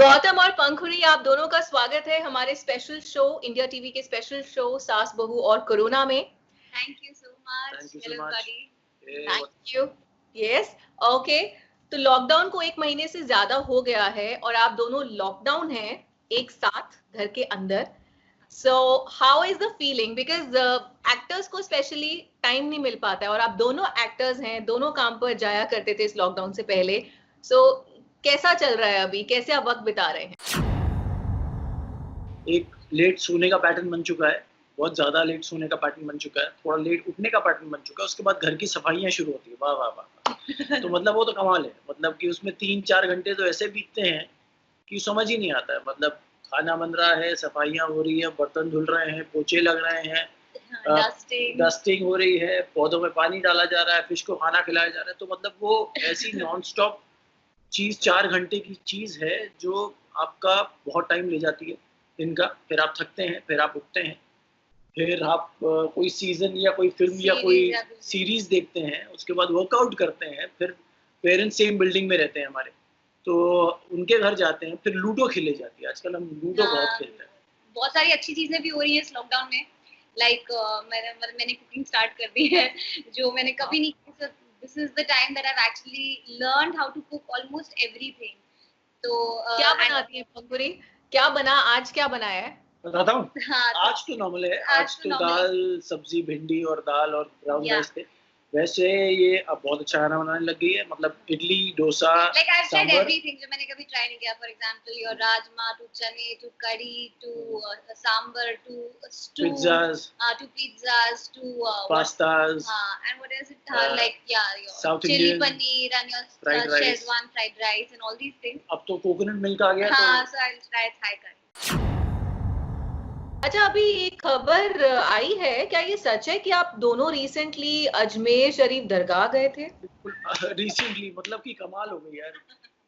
गौतम और पंखुड़ी, आप दोनों का स्वागत है हमारे स्पेशल शो, इंडिया टीवी के स्पेशल शो सास बहू और कोरोना में। Thank you so much. Hello buddy। Thank you. Yes, okay. तो लॉकडाउन को 1 महीने से ज्यादा हो गया है और आप दोनों लॉकडाउन हैं एक साथ घर के अंदर। So how is the feeling, because actors को स्पेशली टाइम नहीं मिल पाता है और आप दोनों एक्टर्स हैं, दोनों काम पर जाया करते थे इस लॉकडाउन से पहले। सो कैसा चल रहा है अभी, कैसे आप वक्त बिता रहे हैं? एक लेट सोने का पैटर्न बन चुका है, बहुत ज़्यादा लेट सोने का पैटर्न बन चुका है, थोड़ा लेट उठने का पैटर्न बन चुका है। उसके बाद घर की सफाइयाँ शुरू होती है। वाह वाह वाह। तो मतलब वो तो कमाल है, मतलब कि उसमें 3-4 घंटे तो ऐसे बीतते हैं कि समझ ही नहीं आता है। मतलब खाना बन रहा है, सफाइयाँ हो रही है, बर्तन धुल रहे हैं, पोछे लग रहे हैं, डस्टिंग हो रही है, पौधों में पानी डाला जा रहा है, फिश को खाना खिलाया जा रहा है। तो मतलब वो ऐसी नॉन स्टॉप चीज़ 4 घंटे की चीज़ है जो आपका बहुत टाइम ले जाती है दिन का। फिर आप थकते हैं, फिर आप उठते हैं, फिर आप कोई सीजन या कोई फिल्म या कोई सीरीज देखते हैं, उसके बाद वर्कआउट करते हैं, फिर पेरेंट्स सेम बिल्डिंग में रहते हैं हमारे, तो उनके घर जाते हैं, फिर लूडो खेले जाती है। आजकल हम लूडो बहुत खेलते हैं। बहुत सारी अच्छी चीजें भी हो रही है इस लॉकडाउन में। लाइक मैंने कुकिंग स्टार्ट कर दी है, जो मैंने कभी नहीं की। This is the time that I have actually learned how to cook almost everything. तो क्या बनाती है पंखुड़ी? क्या बना आज, क्या बनाया है? बताता हूँ। हाँ, आज तो नॉर्मल है, आज तो दाल सब्जी, भिंडी और दाल और ब्राउन राइस थे। वैसे ये अब बहुत अच्छा खाना बनाने लग गई है, मतलब इडली, डोसा, सांभर, एवरीथिंग जो मैंने कभी ट्राई नहीं किया। For example your rajma to chane to curry to sambar to stew, to pizzas to pastas, and what else it like your South chili Indian, paneer and your fried rice, Szechuan fried rice and all these things. अब तो coconut milk आ गया। हाँ, so I'll try Thai curry. अच्छा, अभी एक खबर आई है, क्या ये सच है कि आप दोनों रिसेंटली अजमेर शरीफ दरगाह गए थे? बिल्कुल रिसेंटली, मतलब कि कमाल हो गई यार।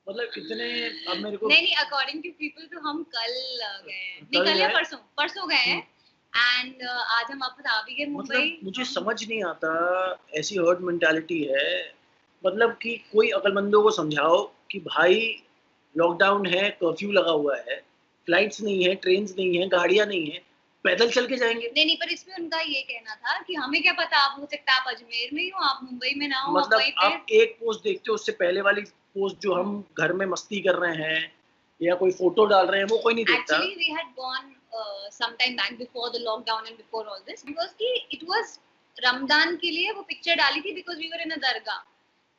मतलब इतने अब मेरे को नहीं, अकॉर्डिंग टू पीपल तो हम कल गए हैं, कल या परसों गए हैं। एंड आज हम वापस आ भी गए मुंबई। मतलब मुझे समझ नहीं आता, ऐसी हर्ड मेंटालिटी है। मतलब कि कोई अक्लमंदों को समझाओ कि भाई लॉकडाउन है, कर्फ्यू लगा हुआ है, फ्लाइट्स नहीं है, ट्रेन्स नहीं है, गाड़ियां नहीं है, पैदल चल के जाएंगे। नहीं, पर इसमें उनका ये कहना था कि हमें क्या पता, आप हो सकता आप अजमेर में ही हो, आप मुंबई में ना हो। मतलब आप एक पोस्ट देखते हो, उससे पहले वाली पोस्ट जो हम घर में मस्ती कर रहे हैं या कोई फोटो डाल रहे हैं, वो कोई नहीं देखता। Actually, we had gone some time back before the lockdown and before all this, because कि it was रमजान के लिए वो पिक्चर डाली थी, because we were in a दरगाह।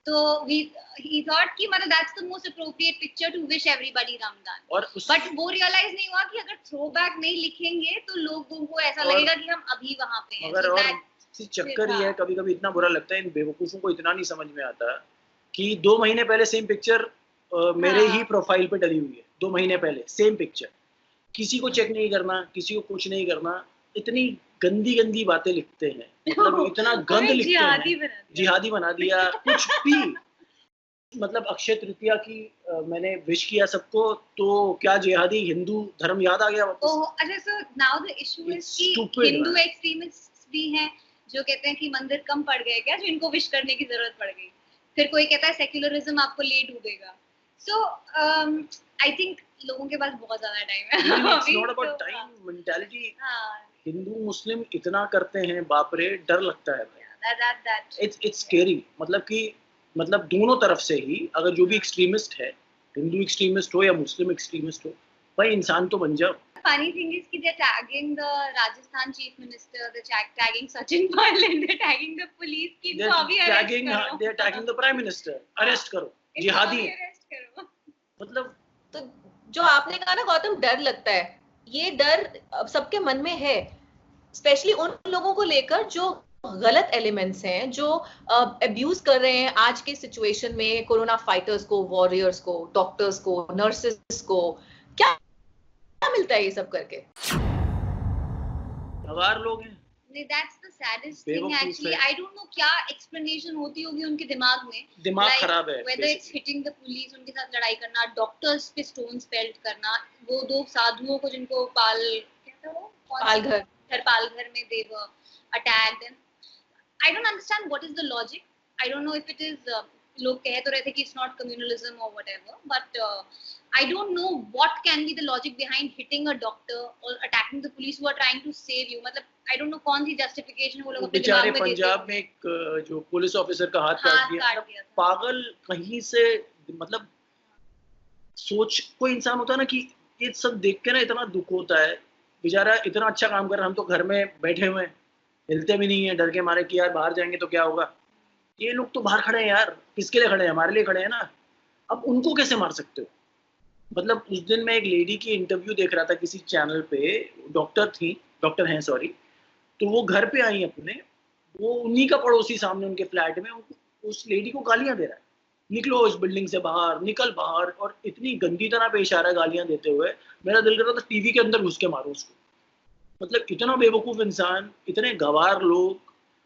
तो he thought कि मतलब that's the most appropriate picture to wish everybody Ramzan. But वो realize नहीं हुआ कि अगर throwback नहीं लिखेंगे तो लोगों को ऐसा लगेगा कि हम अभी वहाँ पे हैं। मगर और चक्कर ही है, कभी-कभी इतना बुरा लगता है इन बेवकूफों को, इतना नहीं समझ में आता कि 2 महीने पहले सेम पिक्चर मेरे ही प्रोफाइल पे डली हुई है। 2 महीने पहले सेम पिक्चर, किसी को चेक नहीं करना, किसी को कुछ नहीं करना, इतनी गंदी बातें लिखते हैं। मतलब इतना गंद लिखते हैं, जिहादी बना दिया कुछ भी। मतलब अक्षय तृतीया की मैंने विश किया सबको, तो क्या जिहादी हिंदू धर्म याद आ गया वापस? अच्छा, so now the issue is कि हिंदू एक्सट्रीमिस्ट भी हैं जो कहते हैं कि मंदिर कम पड़ गए क्या, जो इनको विश करने की जरूरत पड़ गई। फिर कोई कहता है सेक्युलरिज्म आपको ले डूबेगा। सो आई थिंक लोगों के पास बहुत ज्यादा टाइम है। It's not about time, mentality। Hindu मुस्लिम इतना करते हैं, बाप रे, डर लगता है। It's scary। मतलब दोनों तरफ से ही, अगर जो भी एक्सट्रीमिस्ट है, हिंदू एक्सट्रीमिस्ट हो या मुस्लिम एक्सट्रीमिस्ट हो, भाई इंसान तो बन जाओ। Funny thing is कि they're tagging the Rajasthan chief minister, they're tagging Sachin Patil, they're tagging the police कि इनको अभी arrest करो। They're tagging the prime minister, arrest करो, जिहादी है। arrest करो। मतलब तो जो आपने कहा ना गौतम, डर लगता है, ये डर अब सबके मन में है, स्पेशली उन लोगों को लेकर जो गलत एलिमेंट्स हैं, जो अब्यूज कर रहे हैं आज के सिचुएशन में कोरोना फाइटर्स को, वॉरियर्स को, डॉक्टर्स को, नर्सेस को। क्या मिलता है ये सब करके? हज़ार लोग हैं। That's the saddest thing actually। I don't know क्या explanation होती होगी उनके दिमाग में। दिमाग खराब है। Whether it's hitting the police, उनके साथ लड़ाई करना, डॉक्टर्स पे stones pelt करना, वो 2 साधुओं को जिनको पालघर में they were attacked, and I don't understand what is the logic. I don't know if it is लोग कह तो रहे थे कि इट्स नॉट कम्युनलिज्म और whatever, but I don't know what can be the logic behind hitting a doctor or attacking the police who are trying to save you. मतलब I don't know कौन सी justification वो लोग अपने दिमाग में देते हैं। पंजाब में एक जो पुलिस ऑफिसर का हाथ काट दिया था, पागल कहीं से, मतलब सोच कोई इंसान होता है ना कि ये सब देख के ना इतना दुख होता है, बेचारा इतना अच्छा काम कर रहा है, हम तो घर में बैठे हुए हैं, हिलते भी नहीं है डर के मारे कि यार बाहर जाएंगे तो क्या होगा। ये लोग तो बाहर खड़े हैं यार, किसके लिए खड़े हैं? हमारे लिए खड़े हैं ना। अब उनको कैसे मार सकते हो? मतलब उस दिन मैं एक लेडी की इंटरव्यू देख रहा था किसी चैनल पे, डॉक्टर हैं सॉरी, तो वो घर पे आई अपने, वो उन्हीं का पड़ोसी सामने उनके फ्लैट में उस लेडी को गालियां दे रहा है, निकलो इस बिल्डिंग से बाहर, निकल बाहर, और इतनी गंदी तरह पेश आ रहा है गालियां देते हुए, मेरा दिल कर रहा था टीवी के अंदर घुस के मारो उसको। मतलब इतना बेवकूफ इंसान, इतने गवार लोग,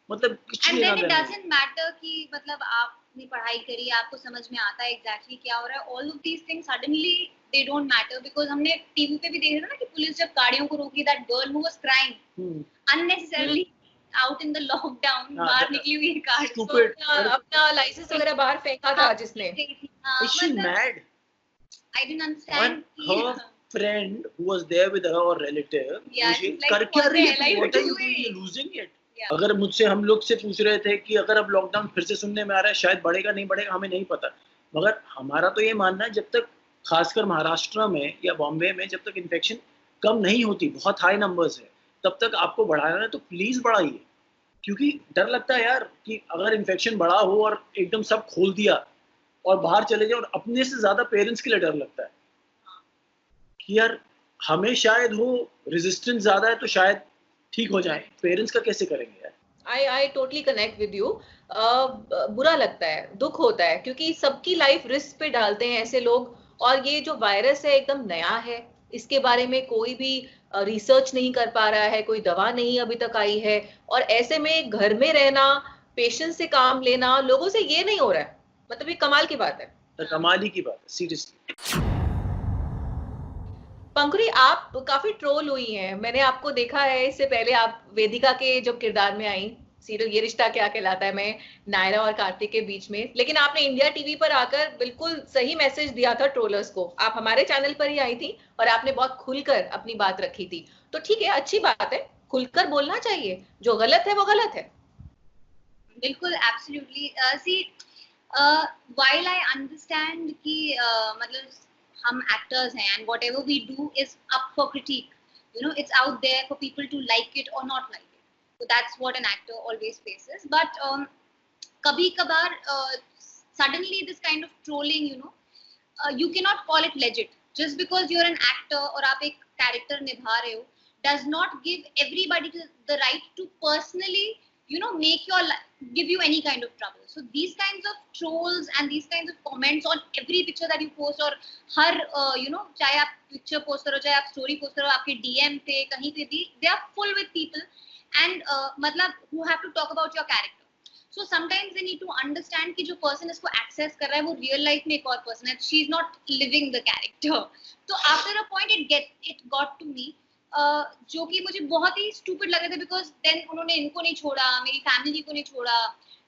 मतलब कुछ and नहीं then it आता doesn't matter कि मतलब आपने पढ़ाई करी, आपको समझ में आता है एग्जैक्टली क्या हो रहा है, all of these things suddenly they don't matter, because हमने टीवी पे भी देखा था ना कि पुलिस जब गाड़ियों को रोकी, that girl who was crying unnecessarily out in the lockdown, बाहर निकली हुई कार, अपना लाइसेंस वगैरह बाहर फेंका था जिसने। Is she mad? I didn't understand. Her friend who was there with her or relative, like, कर क्या रही है? What are you doing? You're losing it. अगर मुझसे हम लोग से पूछ रहे थे कि अगर अब लॉकडाउन फिर से सुनने में आ रहा है, शायद बढ़ेगा नहीं बढ़ेगा हमें नहीं पता, मगर हमारा तो ये मानना है जब तक खासकर महाराष्ट्र में या बॉम्बे में जब तक इन्फेक्शन कम नहीं होती, बहुत हाई नंबर्स है, तब तक आपको बढ़ाना है तो प्लीज बढ़ाइए, क्योंकि डर लगता है यार कि अगर इन्फेक्शन बढ़ा हो और एकदम सब खोल दिया और बाहर चले जाए, और अपने से ज्यादा पेरेंट्स के लिए डर लगता है कि यार हमें शायद हो रेजिस्टेंस ज्यादा है तो शायद ठीक हो जाए, पेरेंट्स का कैसे करेंगे यार। I totally connect with you. बुरा लगता है, दुख होता है, क्योंकि सबकी लाइफ रिस्क पे डालते हैं ऐसे लोग, और ये जो वायरस है एकदम नया है, इसके बारे में कोई भी रिसर्च नहीं कर पा रहा है, कोई दवा नहीं अभी तक आई है, और ऐसे में घर में रहना, पेशेंस से काम लेना, लोगों से ये नहीं हो रहा है, मतलब ये कमाल की बात है, कमाल ही की बात है सीरियसली। पंखुड़ी, आप काफी ट्रोल हुई हैं, मैंने आपको देखा है, इससे पहले आप वेदिका के जो किरदार में आई सीरियल ये रिश्ता क्या कहलाता है में नायरा और कार्तिक के बीच में, लेकिन आपने इंडिया टीवी पर आकर बिल्कुल सही मैसेज दिया था ट्रोलर्स को। आप हमारे चैनल पर ही आई थी और आपने बहुत खुलकर अपनी बात रखी थी, तो ठीक है, अच्छी बात है, खुलकर बोलना चाहिए, जो गलत है वो गलत है। बिल्कुल, absolutely. See while I understand कि मतलब हम एक्टर्स हैं and whatever we do is up for critique, you know, it's out there for people to like it or not like it, so that's what an actor always faces, but kabhi kabar suddenly this kind of trolling, you know, you cannot call it legit just because you're an actor or aap ek character nibha rahe ho does not give everybody the right to personally, you know, give you any kind of trouble. So these kinds of trolls and these kinds of comments on every picture that you post, or har you know, chahe aap picture post karo, chahe aap story post karo, aapke DM pe kahin pe bhi, they are full with people and matlab who have to talk about your character. So sometimes they need to understand कि जो person इसको access कर रहा है वो real life में एक और person है, she is not living the character. So after a point it got to me, जो कि मुझे बहुत ही स्टूपिड लगे थे, बिकॉज देन उन्होंने इनको नहीं छोड़ा, मेरी फैमिली को नहीं छोड़ा,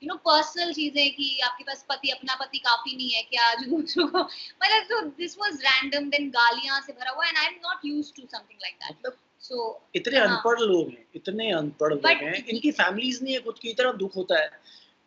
यू नो, पर्सनल चीजें कि आपके पास अपना पति काफी नहीं है क्या, जो दूसरों को, मतलब तो दिस वाज रैंडम, देन गालियां से भरा हुआ, and I am not used to something like that. So इतने अनपढ़ लोग हैं, इतने अनपढ़ लोग हैं, इनकी फैमिलीज नहीं है, खुद की तरह दुख होता है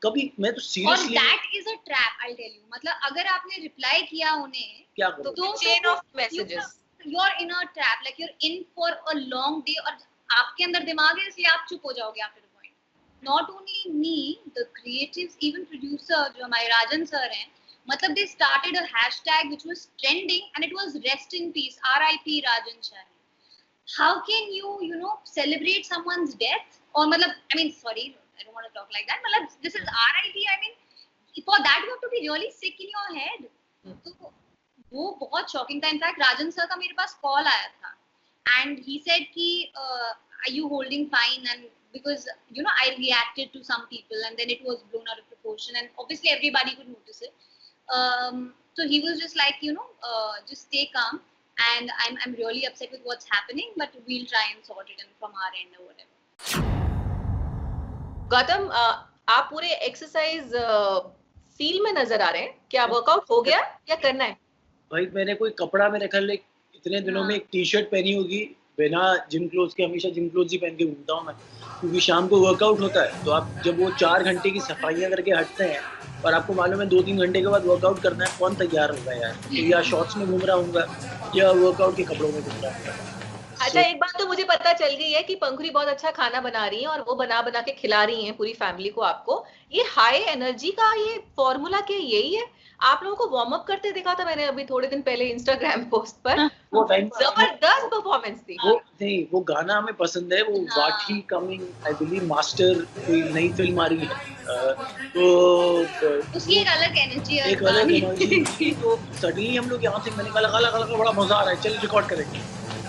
कभी, मैं तो सीरियसली, और that is a trap, I tell you, मतलब अगर आपने रिप्लाई किया उन्हें क्या तो chain of messages, you're in a trap, like you're in for a long day, और आपके अंदर दिमाग है इसलिए आप चुप हो जाओगे after a point. Not only me, the creatives, even producer जो हमारे राजन सर हैं, मतलब they started a hashtag which was trending and it was rest in peace, RIP Rajan Shah. How can you know, celebrate someone's death, or मतलब, I mean, sorry, I don't want to talk like that, मतलब this is RIP, I mean, for that you have to be really sick in your head. तो वो बहुत shocking था। In fact राजन sir का मेरे पास call आया था एंड ही सेड कि are you holding fine, and because you know I reacted to some people and then it was blown out of proportion and obviously everybody could notice it, so he was just like, you know, just stay calm and I'm really upset with what's happening, but we'll try and sort it from our end or whatever. Gautam, आप पूरे exercise feel में नजर आ रहे हैं। क्या workout हो गया या करना है? भाई मैंने कोई कपड़ा मेरे ख्याल में इतने दिनों में एक टी शर्ट पहनी होगी बिना जिम क्लोथ के। हमेशा जिम क्लोथ ही पहन के घूमता हूँ मैं, क्योंकि शाम को वर्कआउट होता है। तो आप जब वो 4 घंटे की सफाइयाँ करके हटते हैं और आपको मालूम है 2-3 घंटे के बाद वर्कआउट करना है, कौन तैयार होगा यार? तो या शॉर्ट्स में घूम रहा हूँगा या वर्कआउट के कपड़ों में घूम रहा हूँगा। अच्छा, एक बात तो मुझे पता चल गई है कि पंखुड़ी बहुत अच्छा खाना बना रही है और वो बना बना के खिला रही हैं पूरी फैमिली को आपको। ये हाई एनर्जी का ये फॉर्मूला क्या यही है? आप लोगों को वार्म अप करते देखा था मैंने अभी थोड़े दिन पहले इंस्टाग्राम पोस्ट पर। वो टाइम जबरदस्त परफॉर्मेंस थी। वो नहीं, वो गाना हमें पसंद है, वो वाठी कमिंग आई बिलीव मास्टर कोई नई फिल्म आ रही है, तो उसकी एक अलग एनर्जी है, एक अलग एनर्जी। तो सडनली हम लोग यहाँ से, मैंने कहा लगा लगा बड़ा मजा आ रहा है, चल रिकॉर्ड करेंगे।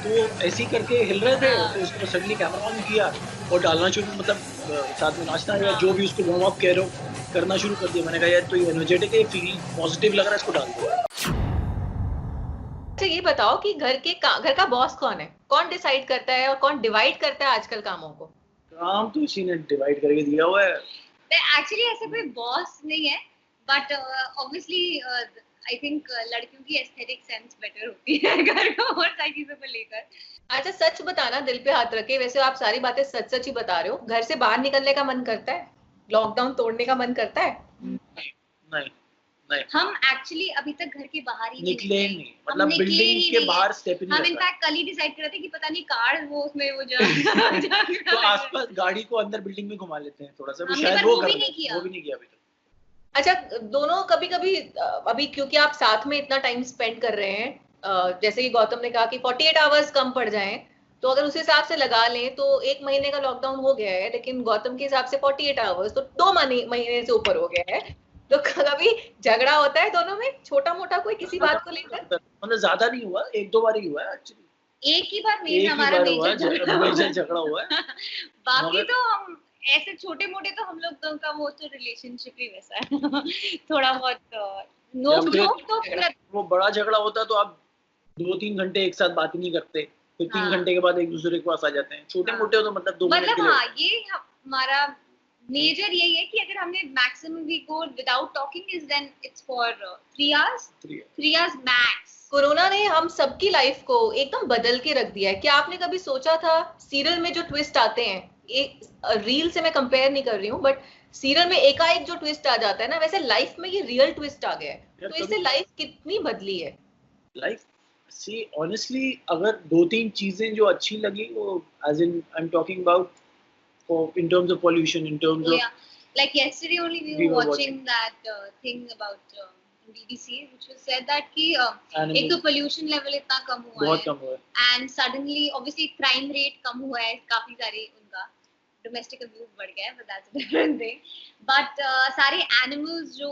तो ऐसे ही करके हिल रहे थे, तो उसको सडनली कैमरा ऑन किया और डालना शुरू, मतलब साथ में नाचना या जो भी उसको वार्म अप कह रहे हो करना शुरू कर दिया। मैंने कहा यार तो ये एनर्जेटिक है, फील पॉजिटिव लग रहा है, इसको डाल दो। अच्छा, ये बताओ कि घर का बॉस कौन है? कौन डिसाइड करता है और कौन डिवाइड करता है आजकल कामों को? काम तो इसी ने डिवाइड करके दिया हुआ है। एक्चुअली ऐसे कोई बॉस नहीं है, बट ऑब्वियसली आई थिंक लड़कियों की एस्थेटिक सेंस बेटर होती है घर को और सारी चीजों को लेकर। अच्छा, सच बताना, दिल पे हाथ रखे, वैसे आप सारी बातें सच सच ही बता रहे हो। घर से बाहर निकलने का मन करता है? लॉकडाउन तोड़ने का मन करता है? नहीं। हम एक्चुअली अभी तक घर के बाहर ही निकले नहीं, मतलब बिल्डिंग के बाहर स्टेप ही नहीं। हम इनफैक्ट कल ही डिसाइड कर रहे थे कि पता नहीं कार वो उसमें वो तो आसपास गाड़ी को अंदर बिल्डिंग में घुमा लेते हैं थोड़ा सा, वो शायद वो भी नहीं किया अभी तक। अच्छा, दोनों कभी कभी अभी क्योंकि आप साथ में इतना टाइम स्पेंड कर रहे हैं, जैसे कि गौतम ने कहा कि 48 आवर्स कम पड़ जाएं, तो अगर उस हिसाब से लगा लें तो 1 महीने का लॉकडाउन हो गया है, लेकिन गौतम के हिसाब से 48 आवर्स तो 2 महीने से ऊपर हो गया है। तो कभी झगड़ा होता है दोनों में, छोटा मोटा कोई किसी बात को लेकर? मतलब ज्यादा नहीं हुआ, 1-2 बार ही हुआ है एक्चुअली। एक ही बार हमारा मेजर झगड़ा हुआ है। बाकी तो हम ऐसे छोटे मोटे तो हम लोग का वो तो रिलेशनशिप ही वैसा है थोड़ा बहुत नोक तो वो बड़ा झगड़ा होता तो आप 2-3 घंटे एक साथ बात ही नहीं करते, फिर 3 घंटे के बाद एक दूसरे के पास आ जाते हैं। छोटे मोटे हो तो मतलब 2 मिनट के लिए। हाँ, ये हमारा मेजर यही है कि अगर हमने maximum we go without talking is then it's for 3 hours max. Corona ने हम सबकी लाइफ को एकदम बदल के रख दिया है। क्या आपने कभी सोचा था, सीरियल में जो ट्विस्ट आते हैं, एक रील से मैं कंपेयर नहीं कर रही हूँ, बट सीरियल में एकाएक जो ट्विस्ट आ जाता है ना, वैसे लाइफ में ये रियल ट्विस्ट आ गया है। तो इससे लाइफ कितनी बदली है? लाइफ सी ऑनेस्टली अगर 2-3 चीजें जो अच्छी लगी, वो as in I am talking about in terms of pollution, in terms of like yesterday only we were watching that thing about BBC which was said that कि एक तो pollution level इतना कम हुआ है, बहुत कम हुआ है, and suddenly obviously crime rate कम हुआ है, काफी सारे उनका domestic abuse बढ़ गया है, but that's a different thing. but सारे animals जो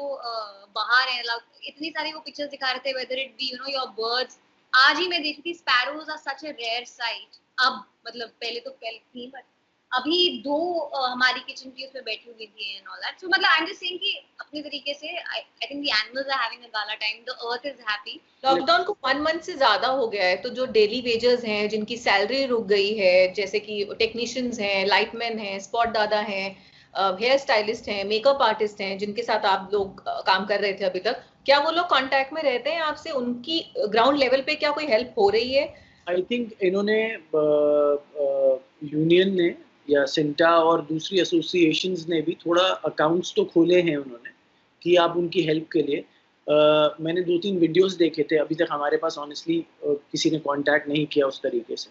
बाहर हैं, इतनी सारी वो pictures दिखा रहे थे, whether it be your birds. आज ही मैं देखी थी sparrows are such a rare sight. अब मतलब पहले थी, but अभी 2 हमारी किचन की उसमें बैठी हुई थी एंड ऑल दैट। सो मतलब आई एम जस्ट सेइंग कि अपने तरीके से I think the animals are having a gala time, the earth is happy. Lockdown को 1 मंथ से ज्यादा हो गया है, तो जो डेली वेजेस हैं, जिनकी सैलरी रुक गई है, जैसे कि टेक्नीशियंस हैं, लाइटमैन हैं, स्पॉट दादा हैं, हेयर स्टाइलिस्ट हैं, मेकअप आर्टिस्ट हैं, जिनके साथ आप लोग काम कर रहे थे अभी तक, क्या वो लोग कांटेक्ट में रहते हैं आपसे? उनकी ग्राउंड लेवल पे क्या कोई हेल्प हो रही है? आई थिंक इन्होंने यूनियन ने या सिंटा और दूसरी एसोसिएशंस ने भी थोड़ा अकाउंट्स तो खोले हैं उन्होंने कि आप उनकी हेल्प के लिए। मैंने 2-3 वीडियोस देखे थे, अभी तक हमारे पास ऑनेस्टली किसी ने कांटेक्ट नहीं किया उस तरीके से,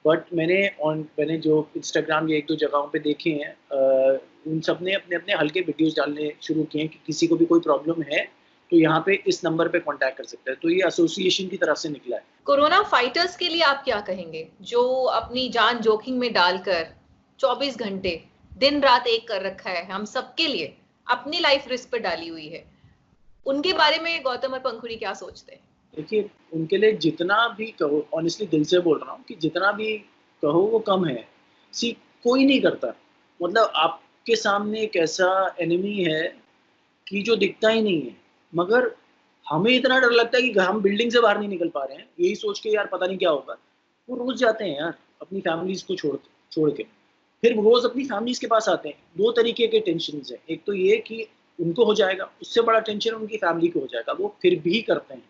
बट मैंने जो इंस्टाग्राम या 1-2 जगहों पे देखे हैं, उन सब ने अपने अपने हल्के वीडियोस डालने शुरू किए हैं कि किसी को भी कोई प्रॉब्लम है तो यहाँ पे इस नंबर पे कांटेक्ट कर सकते हैं। तो ये एसोसिएशन की तरफ से निकला है। कोरोना फाइटर्स के लिए आप क्या कहेंगे, जो अपनी जान जोखिम में डालकर 24 घंटे दिन रात एक कर रखा है, हम सबके लिए अपनी लाइफ रिस्क पर डाली हुई है, उनके बारे में गौतम और पंखुड़ी क्या सोचते हैं? देखिए, उनके लिए जितना भी कहो, ऑनेस्टली दिल से बोल रहा हूँ कि जितना भी कहो वो कम है। कोई नहीं करता, मतलब आपके सामने एक ऐसा एनिमी है कि जो दिखता ही नहीं है, मगर हमें इतना डर लगता है कि हम बिल्डिंग से बाहर नहीं निकल पा रहे हैं, यही सोच के यार पता नहीं क्या होगा। वो रोज जाते हैं यार अपनी फैमिलीज को छोड़ के, फिर रोज अपनी फैमिलीज के पास आते हैं। 2 तरीके के टेंशन है, एक तो ये कि उनको हो जाएगा, उससे बड़ा टेंशन उनकी फैमिली को हो जाएगा। वो फिर भी करते हैं,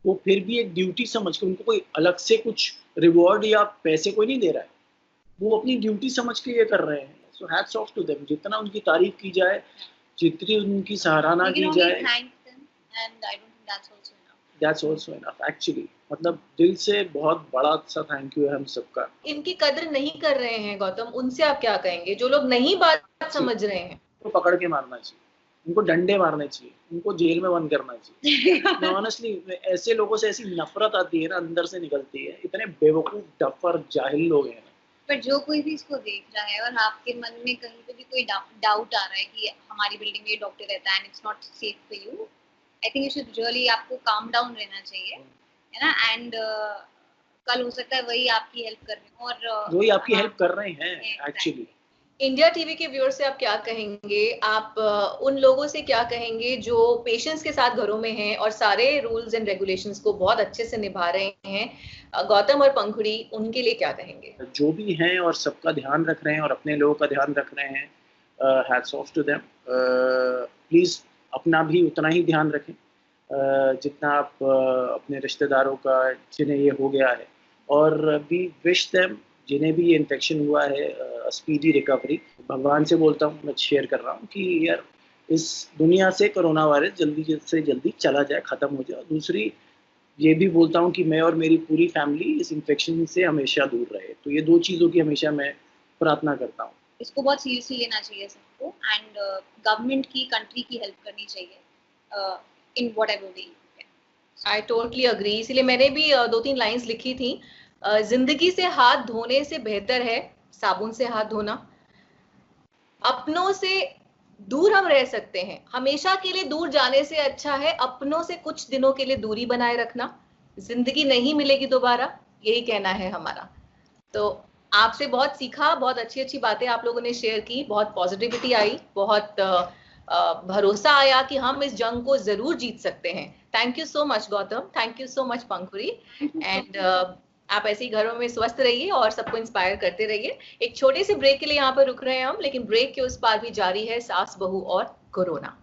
वो फिर भी एक ड्यूटी समझ के, उनको कोई अलग से कुछ रिवॉर्ड या पैसे कोई नहीं दे रहा है, वो अपनी ड्यूटी समझ के ये कर रहे हैं। So hats off to them, जितना उनकी तारीफ की जाए, जितनी उनकी सराहना की जाए, दैट्स आल्सो इनफ एक्चुअली। मतलब दिल से बहुत बड़ा सा थैंक यू है हम सबका। इनकी कदर नहीं कर रहे हैं गौतम, उनसे आप क्या कहेंगे जो लोग नहीं बात समझ रहे हैं? तो पकड़ के मारना चाहिए, उनको डंडे मारने चाहिए, उनको जेल में बंद करना चाहिए। ऑनेस्टली ऐसे लोगों से ऐसी नफरत आती है ना, अंदर से निकलती है, इतने बेवकूफ डफर जाहिल लोग हैं। पर जो कोई भी इसको देख रहा है और आपके मन में कहीं पे भी कोई डाउट आ रहा है कि हमारी बिल्डिंग में ये डॉक्टर रहता है and it's not safe for you, I think you should really, आपको काम डाउन रहना चाहिए, है ना। एंड कल हो सकता है वही आपकी हेल्प कर रहे हो, और वही आपकी हेल्प कर रहे हैं एक्चुअली। इंडिया टीवी के व्यूअर से आप क्या कहेंगे? आप उन लोगों से क्या कहेंगे जो पेशेंट्स के साथ घरों में हैं और सारे रूल्स एंड रेगुलेशंस को बहुत अच्छे से निभा रहे हैं? गौतम और पंखुड़ी, उनके लिए क्या कहेंगे? जो भी हैं और सबका ध्यान रख रहे हैं और अपने लोगों का ध्यान रख रहे हैं, hats off to them. Please अपना भी उतना ही ध्यान रखें जितना आप अपने रिश्तेदारों का, जिन्हें ये हो गया है, और भी विश देम, जिन्हें भी ये इन्फेक्शन हुआ है, स्पीडी रिकवरी। भगवान से बोलता हूँ, मैं शेयर कर रहा हूँ कि यार इस दुनिया से कोरोना वायरस जल्दी से जल्दी चला जाए, ख़त्म हो जाए। दूसरी ये भी बोलता हूँ कि मैं और मेरी पूरी फैमिली इस इन्फेक्शन से हमेशा दूर रहे। तो ये 2 चीज़ों की हमेशा मैं प्रार्थना करता हूँ। इसको बहुत सीरियसली लेना चाहिए सबको, एंड गवर्नमेंट की, कंट्री की हेल्प करनी चाहिए in whatever way. I totally agree. इसलिए मैंने भी 2-3 लाइंस लिखी थी। जिंदगी से हाथ धोने से बेहतर है साबुन से हाथ धोना। अपनों से दूर हम रह सकते हैं, हमेशा के लिए दूर जाने से अच्छा है अपनों से कुछ दिनों के लिए दूरी बनाए रखना। जिंदगी नहीं मिलेगी दोबारा, यही कहना है हमारा। तो आपसे बहुत सीखा, बहुत अच्छी अच्छी बातें आप लोगों ने शेयर की, बहुत पॉजिटिविटी आई, बहुत भरोसा आया कि हम इस जंग को जरूर जीत सकते हैं। Thank you so much Gautam, thank you so much Pankhuri, and आप ऐसे ही घरों में स्वस्थ रहिए और सबको इंस्पायर करते रहिए। एक छोटे से ब्रेक के लिए यहाँ पर रुक रहे हैं हम, लेकिन ब्रेक के उस पार भी जारी है सास, बहू और कोरोना।